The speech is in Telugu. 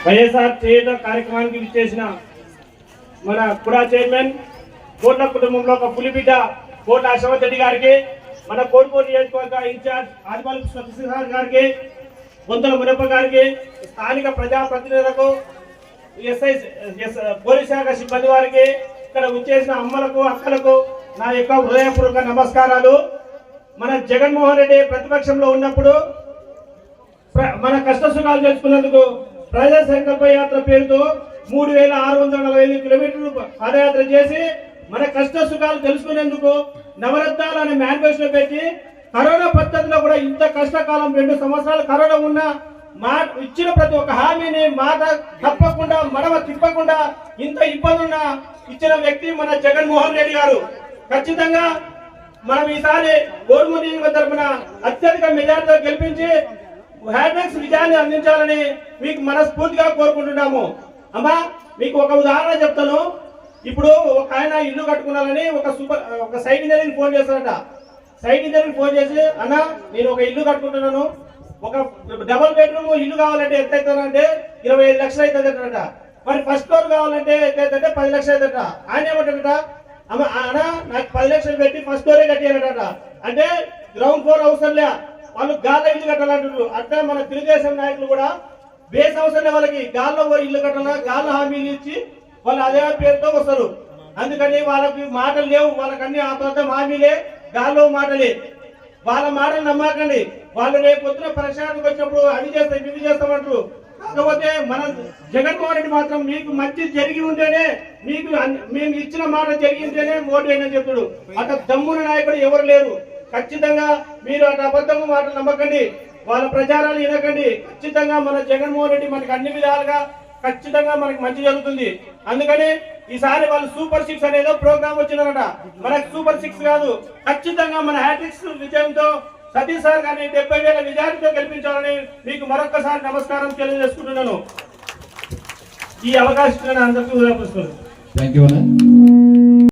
వైఎస్ఆర్ చేయుత కార్యక్రమానికి విచ్చేసిన మన కుడా చైర్మన్ కోట్ల కుటుంబంలో ఒక పులిబిడ్డ కోట్ల అశోక్ రెడ్డి గారికి, మన కోడిపూడి నియోజకవర్గ ఇన్ఛార్జ్ ఆదిమల్ సతీశ్వర్ గారికి, బొంతల మునప్ప గారికి, స్థానిక ప్రజాప్రతినిధులకు, పోలీస్ శాఖ సిబ్బంది వారికి, ఇక్కడ విచ్చేసిన అమ్మలకు అక్కలకు నా యొక్క హృదయపూర్వక నమస్కారాలు. మన జగన్మోహన్ రెడ్డి ప్రతిపక్షంలో ఉన్నప్పుడు మన కష్ట సుఖాలు తెలుసుకున్నందుకు ప్రజా సంకల్ప యాత్ర పేరుతో 3645 కిలోమీటర్లు పాదయాత్ర చేసి మన కష్ట సుఖాలు తెలుసుకునేందుకు నవరత్నాలు అనే మేనిఫెస్టో పెట్టి కరోనా పద్ధతిలో కూడా ఇంత కష్టకాలం 2 సంవత్సరాలు కరోనా ఉన్న ఇచ్చిన ప్రతి ఒక్క హామీని మాట తప్పకుండా మడమ తిప్పకుండా ఇంత ఇబ్బందున్న ఇచ్చిన వ్యక్తి మన జగన్మోహన్ రెడ్డి గారు. ఖచ్చితంగా మనం ఈసారి కోరుమూడి తరఫున అత్యధిక మెజార్టీతో గెలిపించి హ్యాట్రిక్స్ విజయాన్ని అందించాలని మీకు మనస్ఫూర్తిగా కోరుకుంటున్నాము. అమ్మా, మీకు ఒక ఉదాహరణ చెప్తాను. ఇప్పుడు ఒక ఆయన ఇల్లు కట్టుకున్నాలని ఒక సైట్ ఇంజనీర్ ఫోన్ చేస్తాడట. సైట్ ఇంజనీర్ ఫోన్ చేసి, అన్న నేను ఒక ఇల్లు కట్టుకుంటున్నాను, ఒక డబుల్ బెడ్రూమ్ ఇల్లు కావాలంటే ఎంత అవుతుందంటే 25 లక్షలు అవుతుందట. మరి ఫస్ట్ ఫ్లోర్ కావాలంటే ఎంత అవుతుందంటే 10 లక్షలు అవుతుందట. ఆయన ఏమంటాడట, అమ్మ అన్న నాకు 10 లక్షలు పెట్టి ఫస్ట్ ఫ్లోరే కట్టారట. అంటే గ్రౌండ్ ఫ్లోర్ అవసరం లే, వాళ్ళు గాల్లో ఇల్లు కట్టాలంటారు. అట్లా మన తెలుగుదేశం నాయకులు కూడా బేస్ అవసరం వాళ్ళకి గాల్లో ఇల్లు కట్టాలా, గాల్లో హామీలు ఇచ్చి వాళ్ళు అదే పేరుతో వస్తారు. అందుకని వాళ్ళకి మాటలు లేవు, వాళ్ళకన్నీ ఆ ప్రాంతం హామీలే, గాల్లో మాటలే. వాళ్ళ మాటలు నమ్మకండి. వాళ్ళు రేపు పొద్దున పరిశ్రమకు వచ్చినప్పుడు అవి చేస్తాం ఇవి చేస్తామంటారు. కాకపోతే మన జగన్మోహన్ రెడ్డి మాత్రం మీకు మంచి జరిగి ఉంటేనే, మీకు మేము ఇచ్చిన మాట జరిగింటేనే ఓటు అని చెప్తాడు. అట్లా దమ్మున నాయకుడు ఎవరు లేరు. ఖచ్చితంగా మీరు అటు అబద్ధము మాటలు నమ్మకండి, వాళ్ళ ప్రచారాలు వినకండి. ఖచ్చితంగా మన జగన్మోహన్ రెడ్డి మనకి అన్ని విధాలుగా ఖచ్చితంగా మనకి మంచి జరుగుతుంది. అందుకని ఈసారి వాళ్ళు సూపర్ 6 అనేదో ప్రోగ్రామ్ వచ్చిందనట. మనకు సూపర్ 6 కాదు, ఖచ్చితంగా మన హ్యాట్రిక్స్ విజయంతో సతీష్ సార్ గారిని 70,000 విజయాలతో గెలిపించాలని మీకు మరొకసారి నమస్కారం తెలియజేసుకుంటున్నాను. ఈ అవకాశం అందరికీ ఉదయపరుస్తున్నాను. Thank you.